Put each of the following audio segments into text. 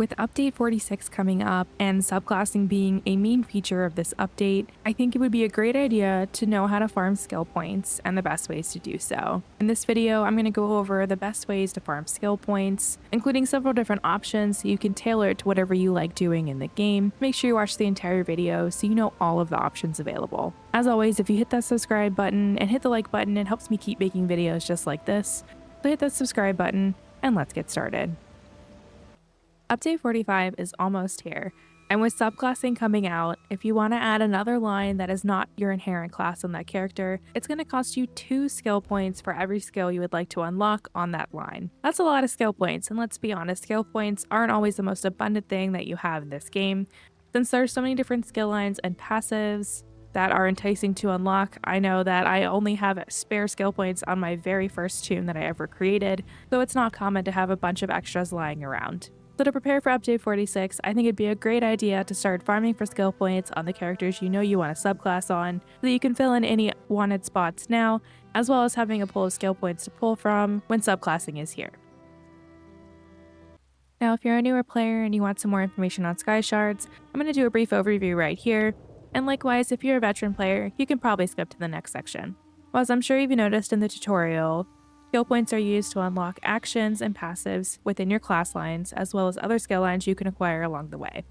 With update 46 coming up and subclassing being a main feature of this update, I think it would be a great idea to know how to farm skill points and the best ways to do so. In this video, I'm going to go over the best ways to farm skill points, including several different options so you can tailor it to whatever you like doing in the game. Make sure you watch the entire video so you know all of the options available. As always, if you hit that subscribe button and hit the like button, it helps me keep making videos just like this. So hit that subscribe button and let's get started. Update 45 is almost here, and with subclassing coming out, if you want to add another line that is not your inherent class on that character, it's going to cost you 2 skill points for every skill you would like to unlock on that line. That's a lot of skill points, and let's be honest, skill points aren't always the most abundant thing that you have in this game. Since there's so many different skill lines and passives that are enticing to unlock, I know that I only have spare skill points on my very first tune that I ever created, so it's not common to have a bunch of extras lying around. So to prepare for update 46, I think it'd be a great idea to start farming for skill points on the characters you know you want to subclass on, so that you can fill in any wanted spots now, as well as having a pool of skill points to pull from when subclassing is here. Now, if you're a newer player and you want some more information on sky shards, I'm going to do a brief overview right here, and likewise, if you're a veteran player, you can probably skip to the next section. Well, as I'm sure you've noticed in the tutorial, skill points are used to unlock actions and passives within your class lines, as well as other skill lines you can acquire along the way.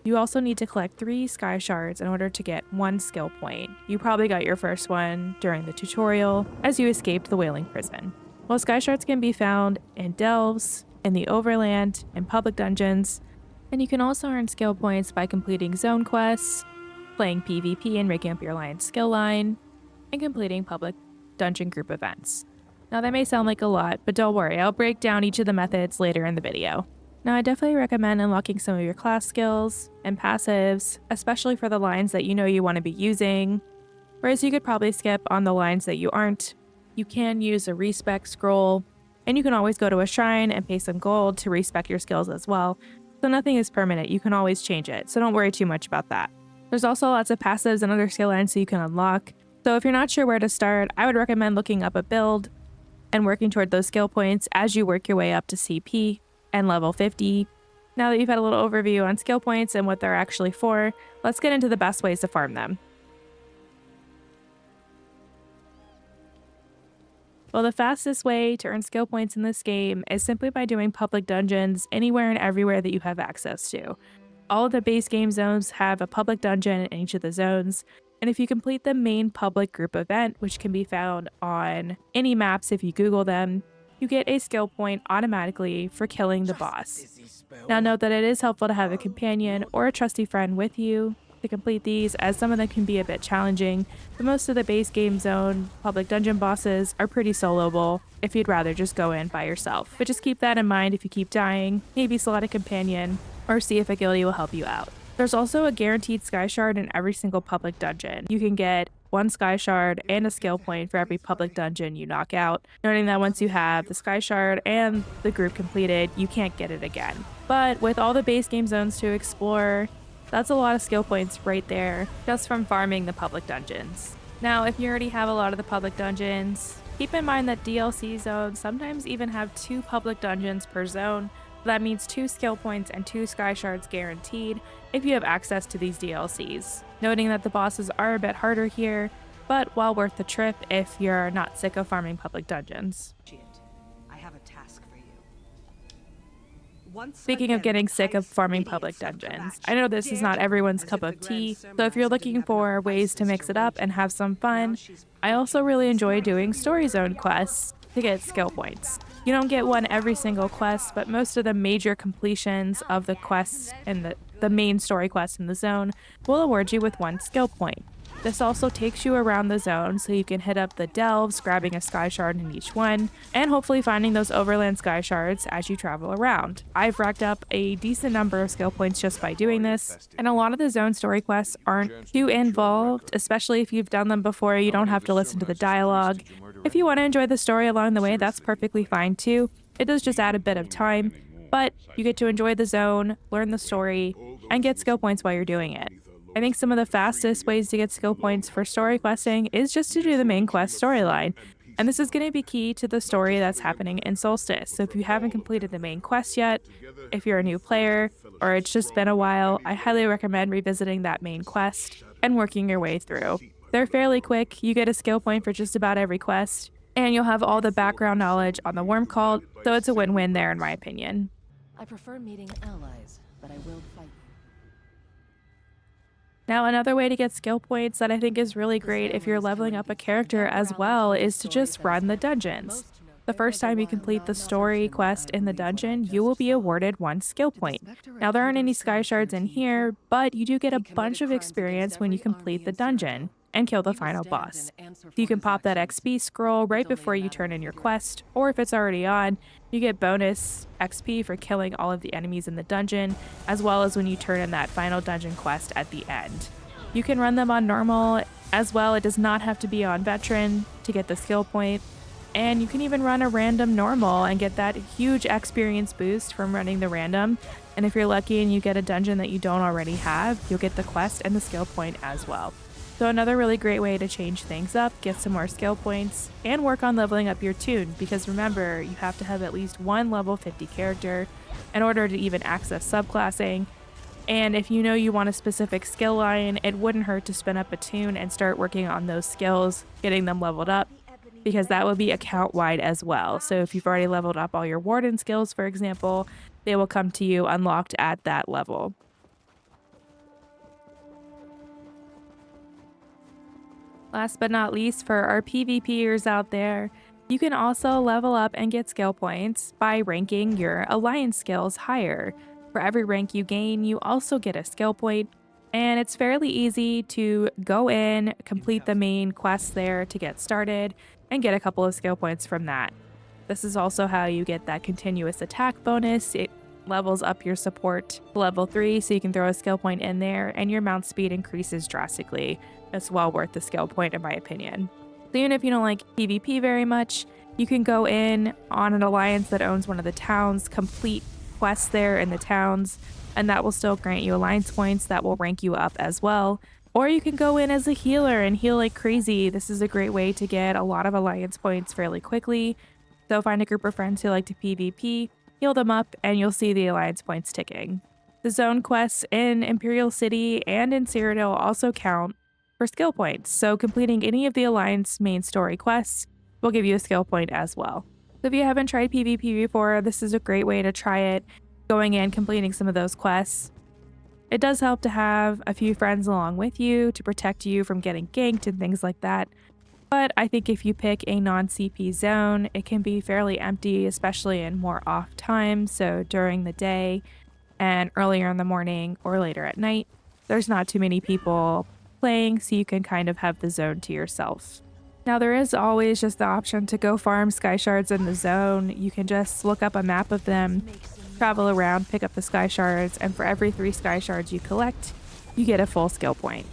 You also need to collect 3 sky shards in order to get 1 skill point. You probably got your first one during the tutorial as you escaped the whaling prison. Well, sky shards can be found in delves, in the overland, in public dungeons, and you can also earn skill points by completing zone quests, playing PvP and ranking up your alliance skill line, and completing public dungeon group events. Now that may sound like a lot, but don't worry, I'll break down each of the methods later in the video. Now I definitely recommend unlocking some of your class skills and passives, especially for the lines that you know you want to be using, whereas you could probably skip on the lines that you aren't. You can use a respec scroll, and you can always go to a shrine and pay some gold to respec your skills as well, so nothing is permanent, you can always change it, so don't worry too much about that. There's also lots of passives and other skill lines so you can unlock, so if you're not sure where to start, I would recommend looking up a build and working toward those skill points as you work your way up to CP and level 50. Now that you've had a little overview on skill points and what they're actually for, let's get into the best ways to farm them. Well, the fastest way to earn skill points in this game is simply by doing public dungeons anywhere and everywhere that you have access to. All of the base game zones have a public dungeon in each of the zones, and if you complete the main public group event, which can be found on any maps if you Google them, you get a skill point automatically for killing the boss. Now note that it is helpful to have a companion or a trusty friend with you to complete these, as some of them can be a bit challenging, but most of the base game zone public dungeon bosses are pretty soloable if you'd rather just go in by yourself. But just keep that in mind if you keep dying, maybe select a companion or see if a guildie will help you out. There's also a guaranteed sky shard in every single public dungeon. You can get 1 sky shard and a skill point for every public dungeon you knock out, noting that once you have the sky shard and the group completed, you can't get it again. But with all the base game zones to explore, that's a lot of skill points right there, just from farming the public dungeons. Now, if you already have a lot of the public dungeons, keep in mind that DLC zones sometimes even have 2 public dungeons per zone. That means 2 skill points and 2 sky shards guaranteed if you have access to these DLCs. Noting that the bosses are a bit harder here, but well worth the trip if you're not sick of farming public dungeons. I have a task for you. Speaking of getting sick of farming public dungeons, I know this is not everyone's cup of tea, so if you're looking for ways to mix it up and have some fun, I also really enjoy doing story zone quests to get skill points. You don't get one every single quest, but most of the major completions of the quests and the main story quest in the zone will award you with 1 skill point. This also takes you around the zone so you can hit up the delves, grabbing a sky shard in each one, and hopefully finding those overland sky shards as you travel around. I've racked up a decent number of skill points just by doing this, and a lot of the zone story quests aren't too involved, especially if you've done them before. You don't have to listen to the dialogue. If you want to enjoy the story along the way, that's perfectly fine too. It does just add a bit of time, but you get to enjoy the zone, learn the story, and get skill points while you're doing it. I think some of the fastest ways to get skill points for story questing is just to do the main quest storyline. And this is going to be key to the story that's happening in Solstice. So if you haven't completed the main quest yet, if you're a new player, or it's just been a while, I highly recommend revisiting that main quest and working your way through. They're fairly quick, you get a skill point for just about every quest, and you'll have all the background knowledge on the worm cult, so it's a win-win there in my opinion. I prefer meeting allies, but I will fight you. Now, another way to get skill points that I think is really great if you're leveling up a character as well is to just run the dungeons. The first time you complete the story quest in the dungeon, you will be awarded 1 skill point. Now, there aren't any sky shards in here, but you do get a bunch of experience when you complete the dungeon and kill the final boss. You can pop that XP scroll right before you turn in your quest, or if it's already on, you get bonus XP for killing all of the enemies in the dungeon, as well as when you turn in that final dungeon quest at the end. You can run them on normal as well. It does not have to be on veteran to get the skill point. And you can even run a random normal and get that huge experience boost from running the random. And if you're lucky and you get a dungeon that you don't already have, you'll get the quest and the skill point as well. So another really great way to change things up, get some more skill points, and work on leveling up your toon, because remember, you have to have at least 1 level 50 character in order to even access subclassing. And if you know you want a specific skill line, it wouldn't hurt to spin up a toon and start working on those skills, getting them leveled up, because that will be account-wide as well. So if you've already leveled up all your warden skills, for example, they will come to you unlocked at that level. Last but not least, for our PvPers out there, you can also level up and get skill points by ranking your alliance skills higher. For every rank you gain, you also get a skill point, and it's fairly easy to go in, complete the main quest there to get started, and get a couple of skill points from that. This is also how you get that continuous attack bonus. It levels up your support to level 3, so you can throw a skill point in there, and your mount speed increases drastically. It's well worth the skill point in my opinion. So even if you don't like PvP very much, you can go in on an alliance that owns one of the towns, complete quests there in the towns, and that will still grant you alliance points that will rank you up as well. Or you can go in as a healer and heal like crazy. This is a great way to get a lot of alliance points fairly quickly. So find a group of friends who like to PvP, heal them up, and you'll see the alliance points ticking. The zone quests in Imperial City and in Cyrodiil also count for skill points, so completing any of the Alliance main story quests will give you a skill point as well. So if you haven't tried PvP before, this is a great way to try it, going in, completing some of those quests. It does help to have a few friends along with you to protect you from getting ganked and things like that, but I think if you pick a non-CP zone, it can be fairly empty, especially in more off times, so during the day and earlier in the morning or later at night. There's not too many people playing, so you can kind of have the zone to yourself. Now there is always just the option to go farm sky shards in the zone. You can just look up a map of them, travel around, pick up the sky shards, and for every 3 sky shards you collect, you get a full skill point.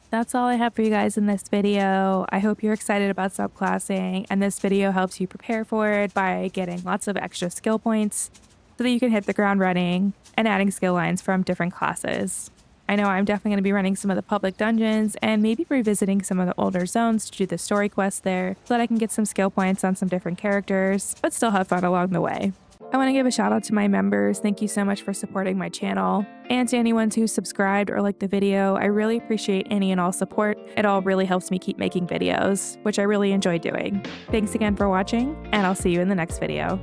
That's all I have for you guys in this video. I hope you're excited about subclassing, and this video helps you prepare for it by getting lots of extra skill points so that you can hit the ground running and adding skill lines from different classes. I know I'm definitely going to be running some of the public dungeons and maybe revisiting some of the older zones to do the story quests there so that I can get some skill points on some different characters, but still have fun along the way. I want to give a shout out to my members. Thank you so much for supporting my channel. And to anyone who subscribed or liked the video, I really appreciate any and all support. It all really helps me keep making videos, which I really enjoy doing. Thanks again for watching, and I'll see you in the next video.